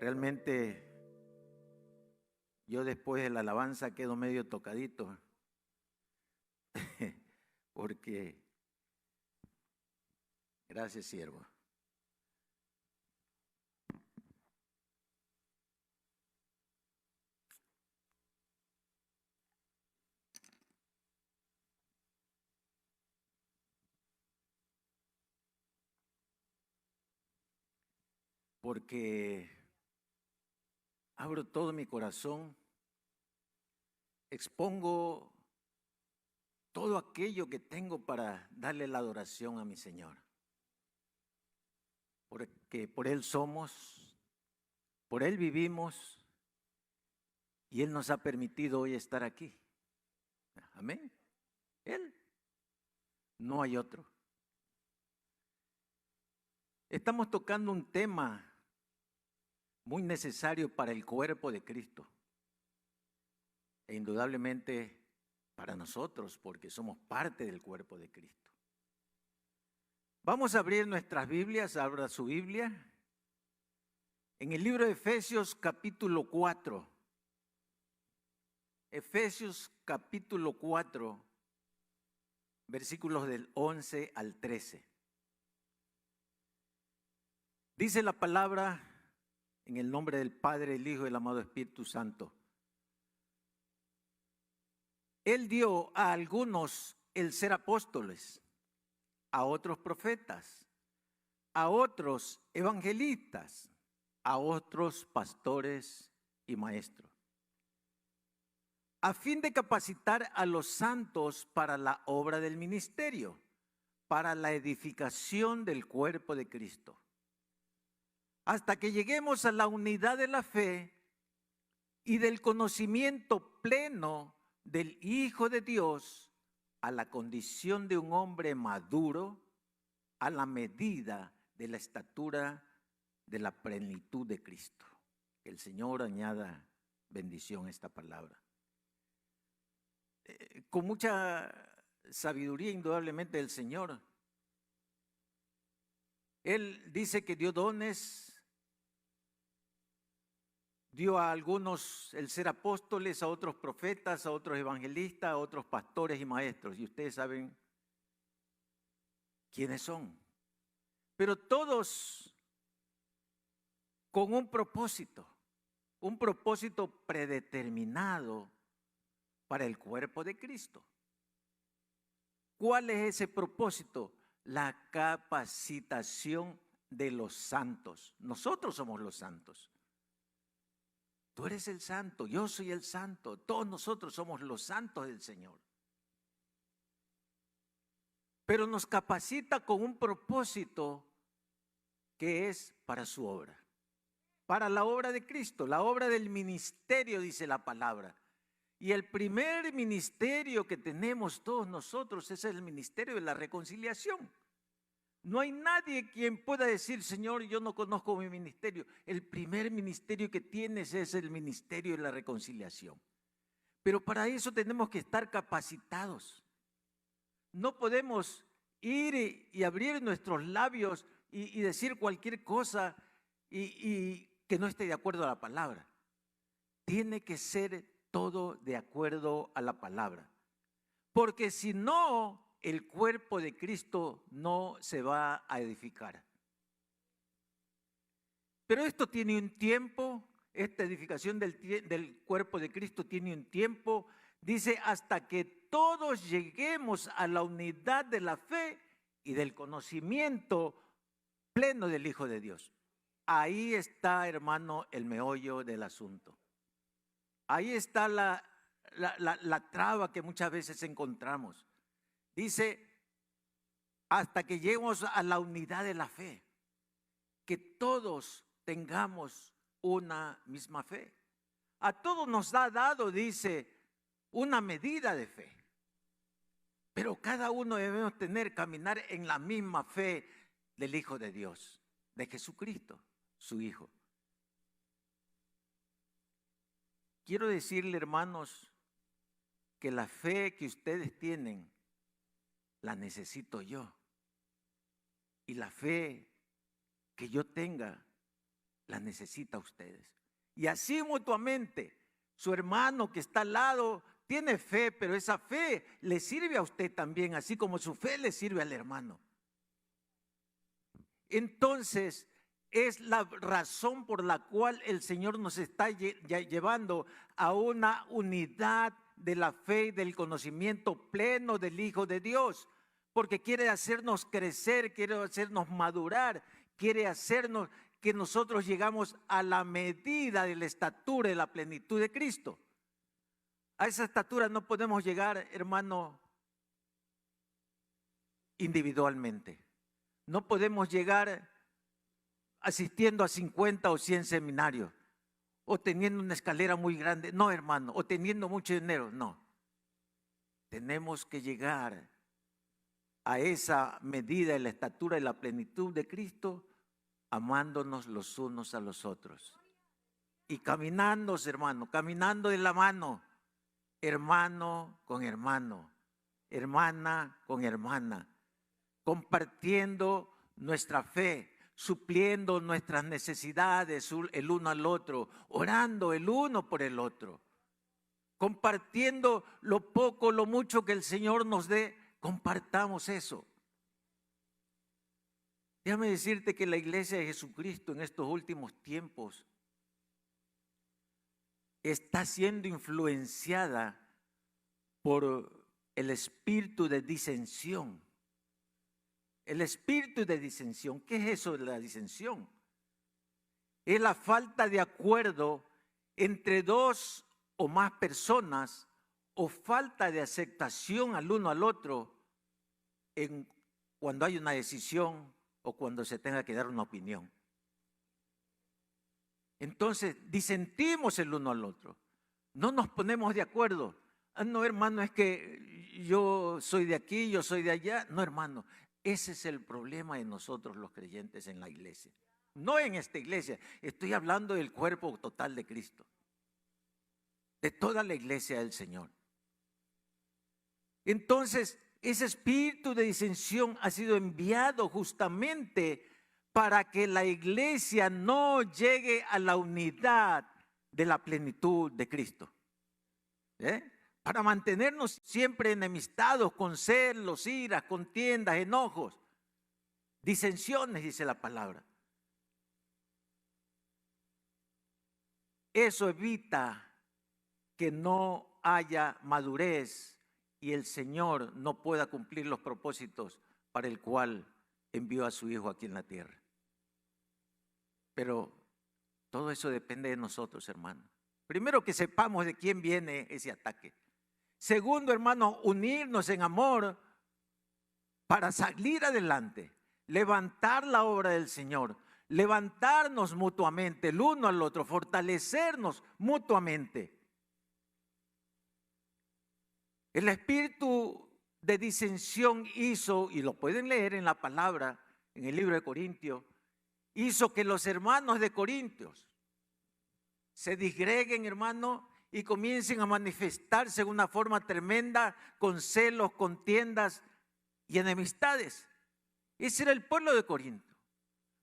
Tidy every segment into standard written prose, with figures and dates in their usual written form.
Realmente yo después de la alabanza quedo medio tocadito, porque, gracias siervo, porque abro todo mi corazón, expongo todo aquello que tengo para darle la adoración a mi Señor, porque por Él somos, por Él vivimos y Él nos ha permitido hoy estar aquí. Amén. Él, no hay otro. Estamos tocando un tema muy necesario para el cuerpo de Cristo e indudablemente para nosotros, porque somos parte del cuerpo de Cristo. Vamos a abrir nuestras Biblias, abra su Biblia, en el libro de Efesios capítulo 4. Efesios capítulo 4, versículos del 11 al 13. Dice la palabra en el nombre del Padre, el Hijo y el amado Espíritu Santo. Él dio a algunos el ser apóstoles, a otros profetas, a otros evangelistas, a otros pastores y maestros, a fin de capacitar a los santos para la obra del ministerio, para la edificación del cuerpo de Cristo, hasta que lleguemos a la unidad de la fe y del conocimiento pleno del Hijo de Dios, a la condición de un hombre maduro, a la medida de la estatura de la plenitud de Cristo. Que el Señor añada bendición a esta palabra. Con mucha sabiduría indudablemente del Señor. Él dice que dio dones, dio a algunos el ser apóstoles, a otros profetas, a otros evangelistas, a otros pastores y maestros. Y ustedes saben quiénes son. Pero todos con un propósito predeterminado para el cuerpo de Cristo. ¿Cuál es ese propósito? La capacitación de los santos. Nosotros somos los santos. Tú eres el santo, yo soy el santo, todos nosotros somos los santos del Señor. Pero nos capacita con un propósito que es para su obra, para la obra de Cristo, la obra del ministerio, dice la palabra. Y el primer ministerio que tenemos todos nosotros es el ministerio de la reconciliación. No hay nadie quien pueda decir, Señor, yo no conozco mi ministerio. El primer ministerio que tienes es el ministerio de la reconciliación. Pero para eso tenemos que estar capacitados. No podemos ir y abrir nuestros labios y decir cualquier cosa y que no esté de acuerdo a la palabra. Tiene que ser todo de acuerdo a la palabra. Porque si no, el cuerpo de Cristo no se va a edificar. Pero esto tiene un tiempo, esta edificación del cuerpo de Cristo tiene un tiempo. Dice, hasta que todos lleguemos a la unidad de la fe y del conocimiento pleno del Hijo de Dios. Ahí está, hermano, el meollo del asunto. Ahí está la traba que muchas veces encontramos. Dice, hasta que lleguemos a la unidad de la fe, que todos tengamos una misma fe. A todos nos ha dado, dice, una medida de fe. Pero cada uno debemos caminar en la misma fe del Hijo de Dios, de Jesucristo, su Hijo. Quiero decirle, hermanos, que la fe que ustedes tienen, la necesito yo. Y la fe que yo tenga, las necesita a ustedes. Y así mutuamente, su hermano que está al lado tiene fe, pero esa fe le sirve a usted también, así como su fe le sirve al hermano. Entonces, es la razón por la cual el Señor nos está llevando a una unidad de la fe y del conocimiento pleno del Hijo de Dios, porque quiere hacernos crecer, quiere hacernos madurar, quiere hacernos que nosotros llegamos a la medida de la estatura y la plenitud de Cristo. A esa estatura no podemos llegar, hermano, individualmente. No podemos llegar asistiendo a 50 o 100 seminarios, o teniendo una escalera muy grande, no, hermano, o teniendo mucho dinero, no. Tenemos que llegar a esa medida de la estatura y la plenitud de Cristo, amándonos los unos a los otros. Y caminando, hermano, caminando de la mano, hermano con hermano, hermana con hermana, compartiendo nuestra fe, supliendo nuestras necesidades el uno al otro, orando el uno por el otro, compartiendo lo poco, lo mucho que el Señor nos dé, compartamos eso. Déjame decirte que la iglesia de Jesucristo en estos últimos tiempos está siendo influenciada por el espíritu de disensión. El espíritu de disensión, ¿qué es eso de la disensión? Es la falta de acuerdo entre dos o más personas o falta de aceptación al uno al otro cuando hay una decisión o cuando se tenga que dar una opinión. Entonces disentimos el uno al otro, no nos ponemos de acuerdo. Ah, no, hermano, es que yo soy de aquí, yo soy de allá. No, hermano, ese es el problema de nosotros los creyentes en la iglesia. No en esta iglesia, estoy hablando del cuerpo total de Cristo, de toda la iglesia del Señor. Entonces, ese espíritu de disensión ha sido enviado justamente para que la iglesia no llegue a la unidad de la plenitud de Cristo. Para mantenernos siempre enemistados con celos, iras, contiendas, enojos, disensiones, dice la palabra. Eso evita que no haya madurez y el Señor no pueda cumplir los propósitos para el cual envió a su Hijo aquí en la tierra. Pero todo eso depende de nosotros, hermano. Primero, que sepamos de quién viene ese ataque. Segundo, hermano, unirnos en amor para salir adelante, levantar la obra del Señor, levantarnos mutuamente el uno al otro, fortalecernos mutuamente. El espíritu de disensión hizo, y lo pueden leer en la palabra, en el libro de Corintios, hizo que los hermanos de Corintios se disgreguen, hermano, y comiencen a manifestarse de una forma tremenda con celos, contiendas y enemistades. Ese era el pueblo de Corinto,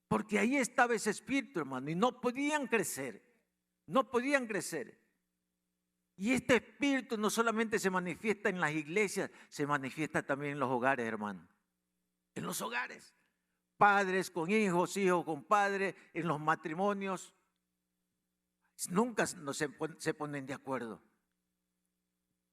porque ahí estaba ese espíritu, hermano, y no podían crecer, no podían crecer. Y este espíritu no solamente se manifiesta en las iglesias, se manifiesta también en los hogares, hermano. En los hogares. Padres con hijos, hijos con padres, en los matrimonios. Nunca se ponen de acuerdo.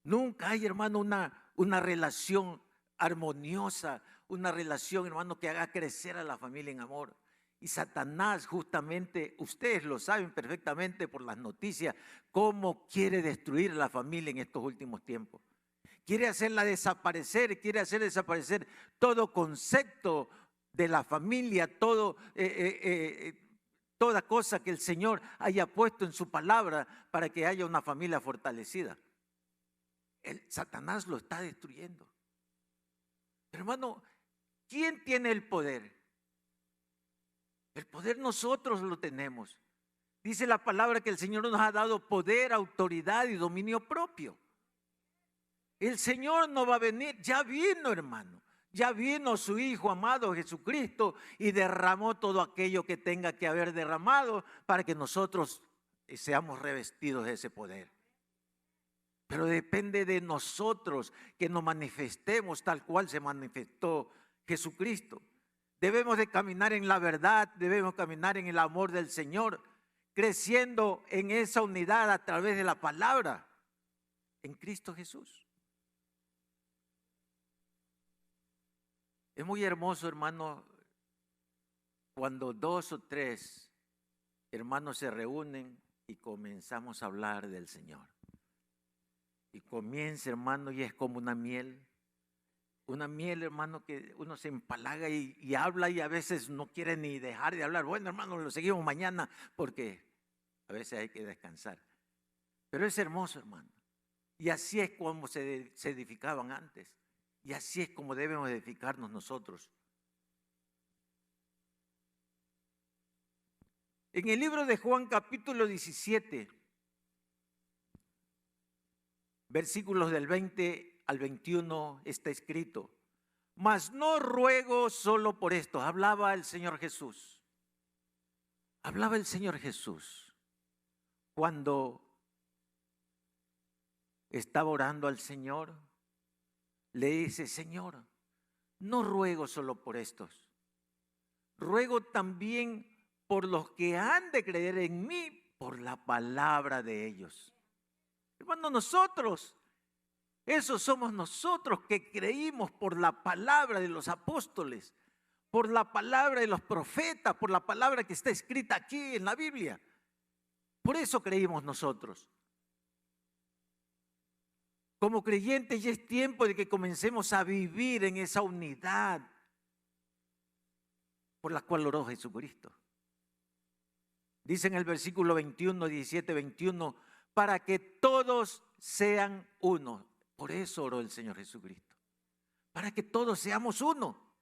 Nunca hay, hermano, una relación armoniosa, una relación, hermano, que haga crecer a la familia en amor. Y Satanás, justamente, ustedes lo saben perfectamente por las noticias, cómo quiere destruir a la familia en estos últimos tiempos. Quiere hacerla desaparecer, quiere hacer desaparecer todo concepto de la familia, toda cosa que el Señor haya puesto en su palabra para que haya una familia fortalecida. Satanás lo está destruyendo. Pero, hermano, ¿quién tiene el poder? El poder nosotros lo tenemos. Dice la palabra que el Señor nos ha dado poder, autoridad y dominio propio. El Señor no va a venir, ya vino, hermano. Ya vino su Hijo amado Jesucristo y derramó todo aquello que tenga que haber derramado para que nosotros seamos revestidos de ese poder. Pero depende de nosotros que nos manifestemos tal cual se manifestó Jesucristo. Debemos de caminar en la verdad, debemos caminar en el amor del Señor, creciendo en esa unidad a través de la palabra en Cristo Jesús. Es muy hermoso, hermano, cuando 2 o 3 hermanos se reúnen y comenzamos a hablar del Señor. Y comienza, hermano, y es como una miel. Una miel, hermano, que uno se empalaga y habla y a veces no quiere ni dejar de hablar. Bueno, hermano, lo seguimos mañana porque a veces hay que descansar. Pero es hermoso, hermano. Y así es como se edificaban antes. Y así es como debemos edificarnos nosotros. En el libro de Juan capítulo 17, versículos del 20 al 21 está escrito: mas no ruego solo por esto. Hablaba el Señor Jesús. Hablaba el Señor Jesús cuando estaba orando al Señor. Le dice: Señor, no ruego solo por estos, ruego también por los que han de creer en mí por la palabra de ellos. Hermano, nosotros, esos somos nosotros que creímos por la palabra de los apóstoles, por la palabra de los profetas, por la palabra que está escrita aquí en la Biblia. Por eso creímos nosotros. Como creyentes ya es tiempo de que comencemos a vivir en esa unidad por la cual oró Jesucristo. Dice en el versículo 21, 17, 21, para que todos sean uno. Por eso oró el Señor Jesucristo. Para que todos seamos uno.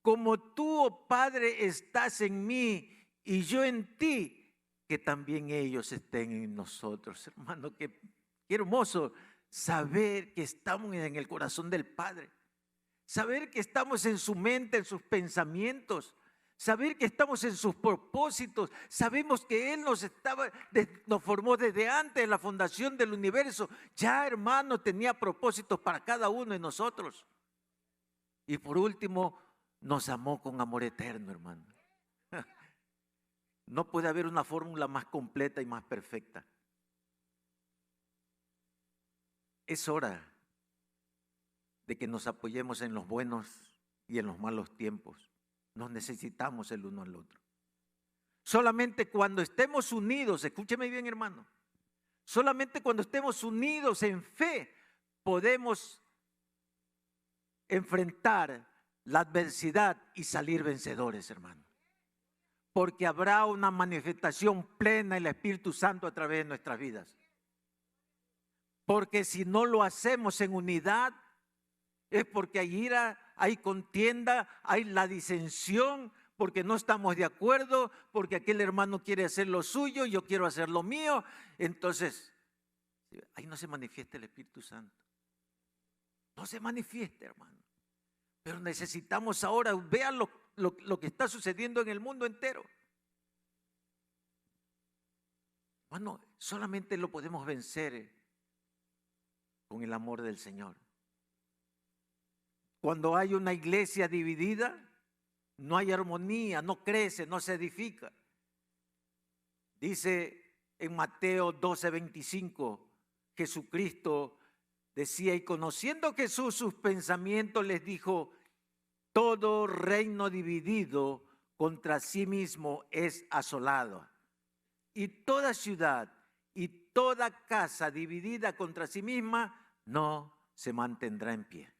Como tú, oh Padre, estás en mí y yo en ti, que también ellos estén en nosotros. Hermano, qué hermoso saber que estamos en el corazón del Padre, saber que estamos en su mente, en sus pensamientos, saber que estamos en sus propósitos. Sabemos que Él nos formó desde antes de la fundación del universo. Ya, hermano, tenía propósitos para cada uno de nosotros. Y por último, nos amó con amor eterno, hermano. No puede haber una fórmula más completa y más perfecta. Es hora de que nos apoyemos en los buenos y en los malos tiempos. Nos necesitamos el uno al otro. Solamente cuando estemos unidos, escúcheme bien, hermano, solamente cuando estemos unidos en fe podemos enfrentar la adversidad y salir vencedores, hermano. Porque habrá una manifestación plena del Espíritu Santo a través de nuestras vidas. Porque si no lo hacemos en unidad, es porque hay ira, hay contienda, hay la disensión, porque no estamos de acuerdo, porque aquel hermano quiere hacer lo suyo, yo quiero hacer lo mío. Entonces, ahí no se manifiesta el Espíritu Santo. No se manifiesta, hermano. Pero necesitamos ahora, vean lo que está sucediendo en el mundo entero. Hermano, solamente lo podemos vencer con el amor del Señor. Cuando hay una iglesia dividida, no hay armonía, no crece, no se edifica. Dice en Mateo 12:25, Jesucristo decía: y conociendo Jesús sus pensamientos, les dijo: todo reino dividido contra sí mismo es asolado, y toda ciudad y toda casa dividida contra sí misma no se mantendrá en pie.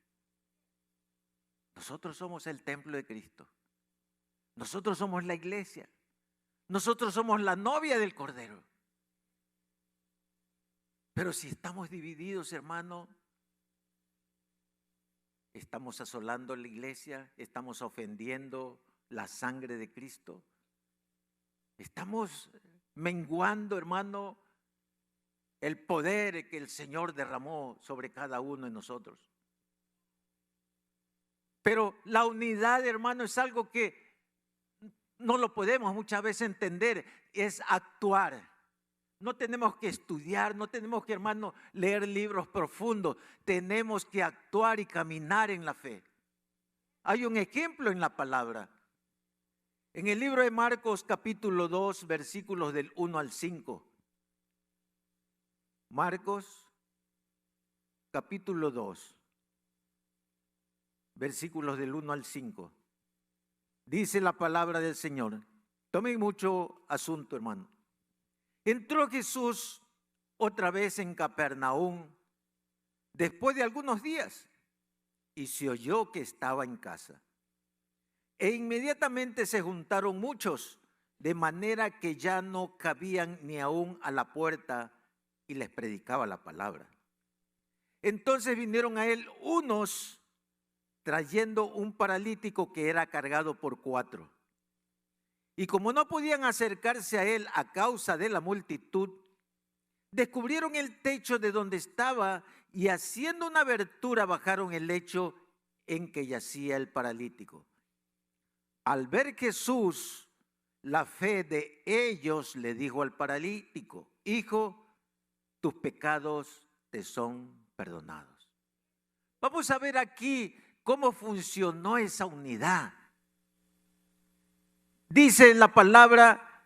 Nosotros somos el templo de Cristo. Nosotros somos la iglesia. Nosotros somos la novia del Cordero. Pero si estamos divididos, hermano, estamos asolando la iglesia, estamos ofendiendo la sangre de Cristo. Estamos menguando, hermano, el poder que el Señor derramó sobre cada uno de nosotros. Pero la unidad, hermano, es algo que no lo podemos muchas veces entender, es actuar. No tenemos que estudiar, no tenemos que, hermano, leer libros profundos. Tenemos que actuar y caminar en la fe. Hay un ejemplo en la palabra. En el libro de Marcos, capítulo 2, versículos del 1 al 5. Marcos, capítulo 2, versículos del 1 al 5. Dice la palabra del Señor. Tomen mucho asunto, hermano. Entró Jesús otra vez en Capernaum después de algunos días y se oyó que estaba en casa. E inmediatamente se juntaron muchos, de manera que ya no cabían ni aún a la puerta, y les predicaba la palabra. Entonces vinieron a él unos trayendo un paralítico que era cargado por 4. Y como no podían acercarse a él a causa de la multitud, descubrieron el techo de donde estaba y haciendo una abertura bajaron el lecho en que yacía el paralítico. Al ver Jesús la fe de ellos, le dijo al paralítico: hijo, tus pecados te son perdonados. Vamos a ver aquí cómo funcionó esa unidad. Dice la palabra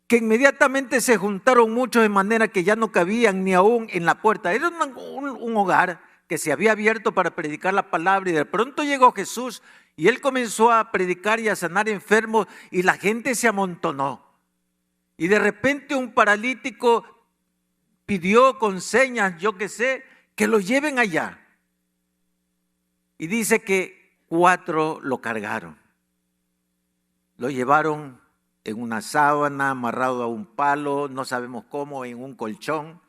que inmediatamente se juntaron muchos de manera que ya no cabían ni aún en la puerta. Era un hogar que se había abierto para predicar la palabra y de pronto llegó Jesús y él comenzó a predicar y a sanar enfermos y la gente se amontonó. Y de repente un paralítico pidió con señas, yo qué sé, que lo lleven allá. Y dice que 4 lo cargaron. Lo llevaron en una sábana, amarrado a un palo, no sabemos cómo, en un colchón,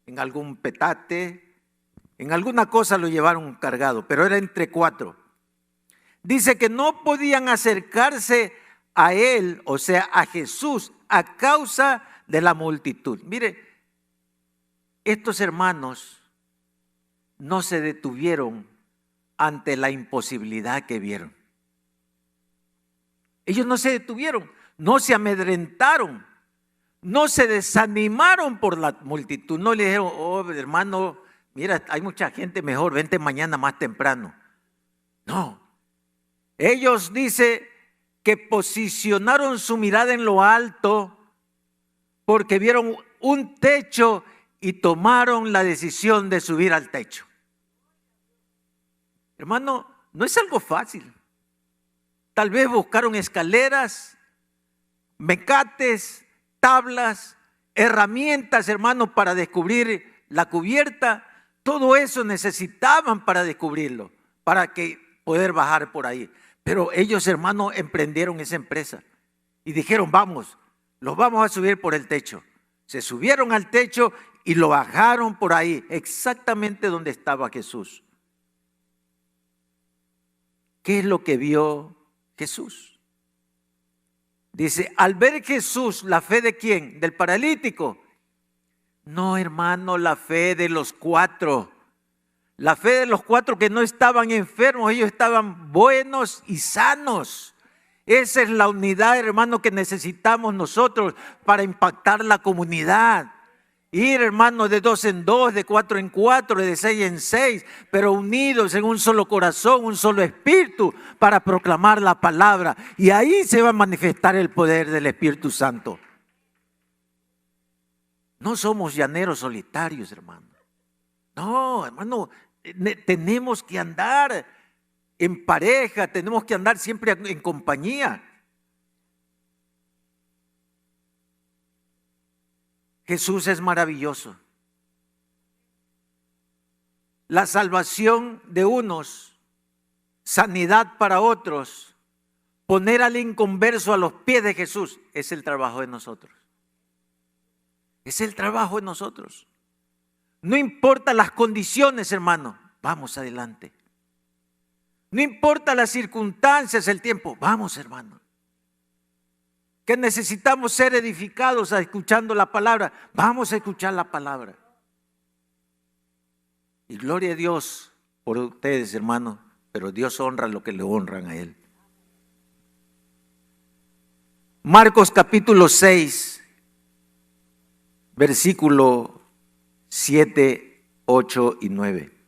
en algún petate, en alguna cosa lo llevaron cargado, pero era entre 4. Dice que no podían acercarse a él, o sea, a Jesús, a causa de la multitud. Mire, estos hermanos no se detuvieron ante la imposibilidad que vieron. Ellos no se detuvieron, no se amedrentaron, no se desanimaron por la multitud. No le dijeron: oh, hermano, mira, hay mucha gente, mejor vente mañana más temprano. No, ellos dice que posicionaron su mirada en lo alto porque vieron un techo y tomaron la decisión de subir al techo. Hermano, no es algo fácil. Tal vez buscaron escaleras, mecates, tablas, herramientas, hermano, para descubrir la cubierta. Todo eso necesitaban para descubrirlo, para que poder bajar por ahí. Pero ellos, hermano, emprendieron esa empresa y dijeron: vamos, los vamos a subir por el techo. Se subieron al techo y lo bajaron por ahí, exactamente donde estaba Jesús. ¿Qué es lo que vio Jesús? Dice: al ver Jesús, ¿la fe de quién? ¿Del paralítico? No, hermano, la fe de los 4. La fe de los 4 que no estaban enfermos, ellos estaban buenos y sanos. Esa es la unidad, hermano, que necesitamos nosotros para impactar la comunidad. Ir, hermano, de 2 en 2, de 4 en 4, de 6 en 6, pero unidos en un solo corazón, un solo espíritu para proclamar la palabra. Y ahí se va a manifestar el poder del Espíritu Santo. No somos llaneros solitarios, hermano. No, hermano, tenemos que andar en pareja, tenemos que andar siempre en compañía. Jesús es maravilloso. La salvación de unos, sanidad para otros, poner al inconverso a los pies de Jesús, es el trabajo de nosotros. Es el trabajo de nosotros. No importa las condiciones, hermano, vamos adelante. No importa las circunstancias, el tiempo, vamos, hermano. Que necesitamos ser edificados escuchando la palabra, vamos a escuchar la palabra. Y gloria a Dios por ustedes, hermanos, pero Dios honra lo que le honran a Él. Marcos capítulo 6, versículo 7, 8 y 9.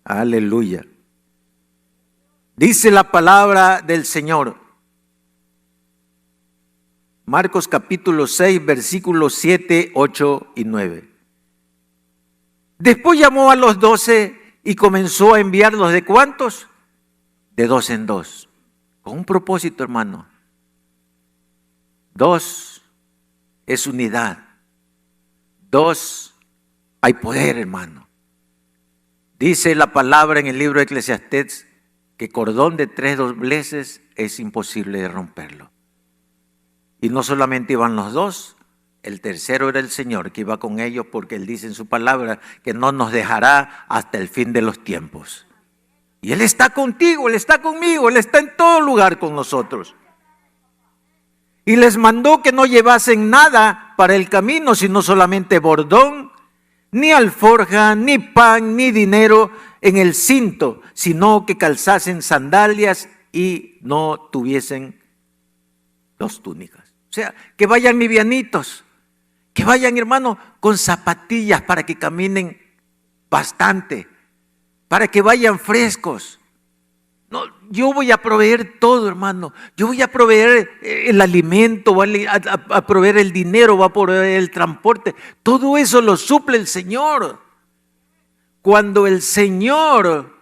Aleluya. Dice la palabra del Señor. Marcos capítulo 6, versículos 7, 8 y 9. Después llamó a los 12 y comenzó a enviarlos ¿de cuántos? De 2 en 2. Con un propósito, hermano. 2 es unidad. 2 hay poder, hermano. Dice la palabra en el libro de Eclesiastés que cordón de 3 dobleces es imposible de romperlo. Y no solamente iban los 2, el tercero era el Señor que iba con ellos, porque Él dice en su palabra que no nos dejará hasta el fin de los tiempos. Y Él está contigo, Él está conmigo, Él está en todo lugar con nosotros. Y les mandó que no llevasen nada para el camino, sino solamente bordón, ni alforja, ni pan, ni dinero en el cinto, sino que calzasen sandalias y no tuviesen 2 túnicas. O sea, que vayan livianitos, que vayan, hermano, con zapatillas para que caminen bastante, para que vayan frescos. No, yo voy a proveer todo, hermano. Yo voy a proveer el alimento, voy a proveer el dinero, voy a proveer el transporte. Todo eso lo suple el Señor. Cuando el Señor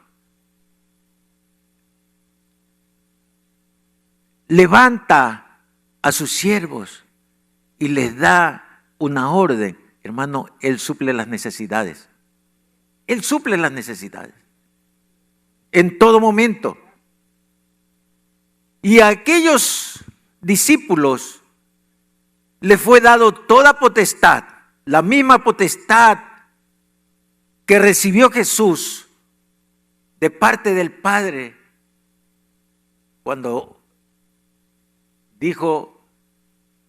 levanta a sus siervos y les da una orden, hermano, Él suple las necesidades. Él suple las necesidades en todo momento. Y a aquellos discípulos les fue dado toda potestad, la misma potestad que recibió Jesús de parte del Padre cuando dijo: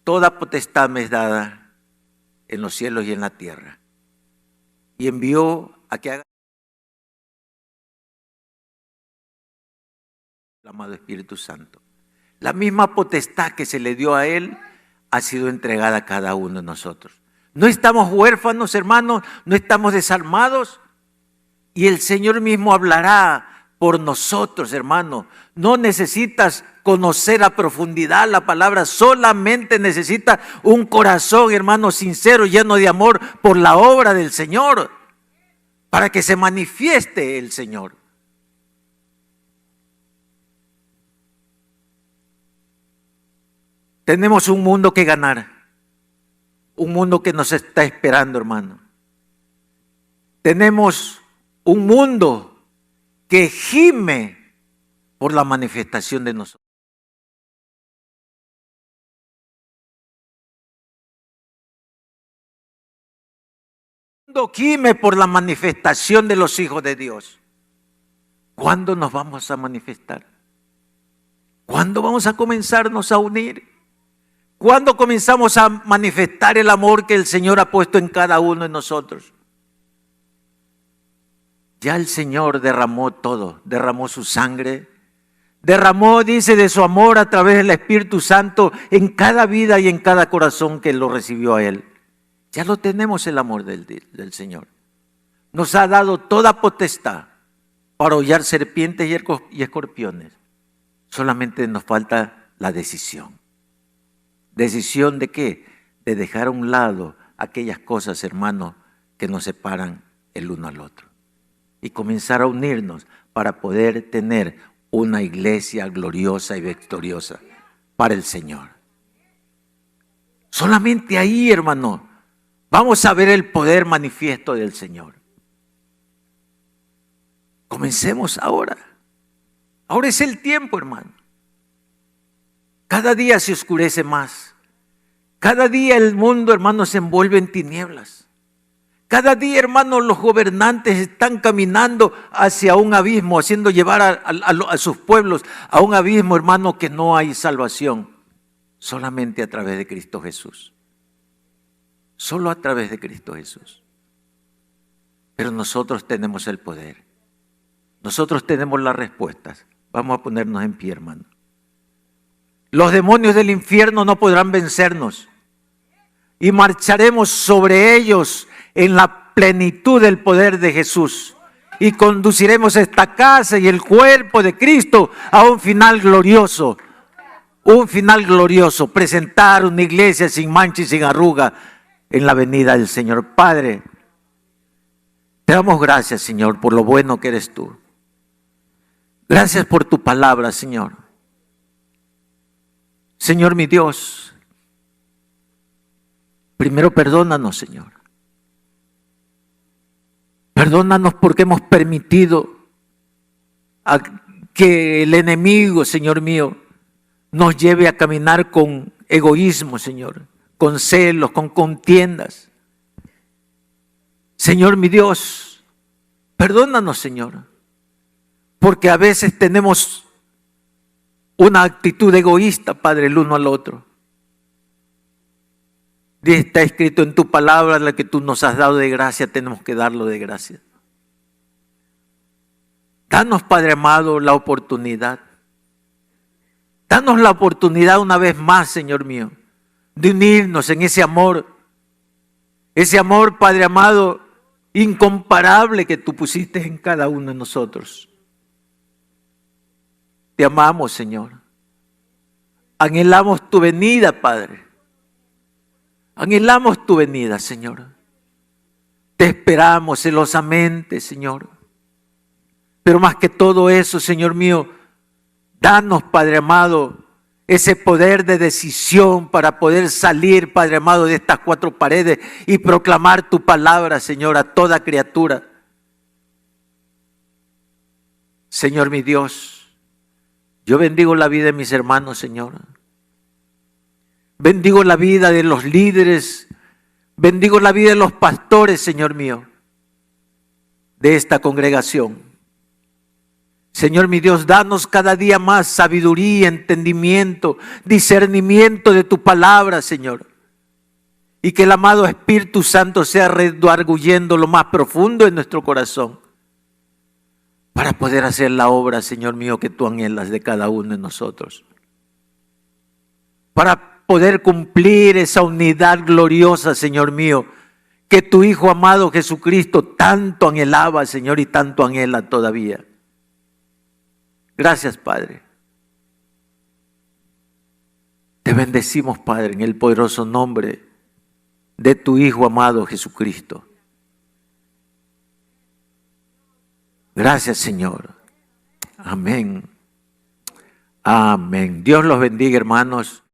toda potestad me es dada en los cielos y en la tierra. Y envió a que haga el amado Espíritu Santo. La misma potestad que se le dio a Él ha sido entregada a cada uno de nosotros. No estamos huérfanos, hermanos, no estamos desarmados. Y el Señor mismo hablará por nosotros, hermano. No necesitas conocer a profundidad la palabra, solamente necesitas un corazón, hermano, sincero, lleno de amor por la obra del Señor, para que se manifieste el Señor. Tenemos un mundo que ganar, un mundo que nos está esperando, hermano. Tenemos un mundo que gime por la manifestación de nosotros. El mundo gime por la manifestación de los hijos de Dios. ¿Cuándo nos vamos a manifestar? ¿Cuándo vamos a comenzarnos a unir? ¿Cuándo comenzamos a manifestar el amor que el Señor ha puesto en cada uno de nosotros? Ya el Señor derramó todo, derramó su sangre, derramó, dice, de su amor a través del Espíritu Santo en cada vida y en cada corazón que lo recibió a Él. Ya lo tenemos, el amor del Señor. Nos ha dado toda potestad para hollar serpientes y escorpiones. Solamente nos falta la decisión. ¿Decisión de qué? De dejar a un lado aquellas cosas, hermanos, que nos separan el uno al otro. Y comenzar a unirnos para poder tener una iglesia gloriosa y victoriosa para el Señor. Solamente ahí, hermano, vamos a ver el poder manifiesto del Señor. Comencemos ahora. Ahora es el tiempo, hermano. Cada día se oscurece más. Cada día el mundo, hermano, se envuelve en tinieblas. Cada día, hermano, los gobernantes están caminando hacia un abismo, haciendo llevar a sus pueblos a un abismo, hermano, que no hay salvación. Solamente a través de Cristo Jesús. Solo a través de Cristo Jesús. Pero nosotros tenemos el poder. Nosotros tenemos las respuestas. Vamos a ponernos en pie, hermano. Los demonios del infierno no podrán vencernos. Y marcharemos sobre ellos en la plenitud del poder de Jesús. Y conduciremos esta casa y el cuerpo de Cristo a un final glorioso. Un final glorioso. Presentar una iglesia sin mancha y sin arruga en la venida del Señor. Padre, te damos gracias, Señor, por lo bueno que eres tú. Gracias por tu palabra, Señor. Señor mi Dios, primero perdónanos, Señor. Perdónanos porque hemos permitido que el enemigo, Señor mío, nos lleve a caminar con egoísmo, Señor, con celos, con contiendas. Señor mi Dios, perdónanos, Señor, porque a veces tenemos una actitud egoísta, Padre, el uno al otro. Está escrito en tu palabra, la que tú nos has dado de gracia, tenemos que darlo de gracia. Danos, Padre amado, la oportunidad. Danos la oportunidad una vez más, Señor mío, de unirnos en ese amor, Padre amado, incomparable que tú pusiste en cada uno de nosotros. Te amamos, Señor. Anhelamos tu venida, Padre. Anhelamos tu venida, Señor. Te esperamos celosamente, Señor. Pero más que todo eso, Señor mío, danos, Padre amado, ese poder de decisión para poder salir, Padre amado, de estas cuatro paredes y proclamar tu palabra, Señor, a toda criatura. Señor mi Dios, yo bendigo la vida de mis hermanos, Señor. Bendigo la vida de los líderes. Bendigo la vida de los pastores, Señor mío, de esta congregación. Señor mi Dios, danos cada día más sabiduría, entendimiento, discernimiento de tu palabra, Señor. Y que el amado Espíritu Santo sea redarguyendo lo más profundo de nuestro corazón para poder hacer la obra, Señor mío, que tú anhelas de cada uno de nosotros. Para poder cumplir esa unidad gloriosa, Señor mío, que tu Hijo amado Jesucristo tanto anhelaba, Señor, y tanto anhela todavía. Gracias, Padre. Te bendecimos, Padre, en el poderoso nombre de tu Hijo amado Jesucristo. Gracias, Señor. Amén. Amén. Dios los bendiga, hermanos.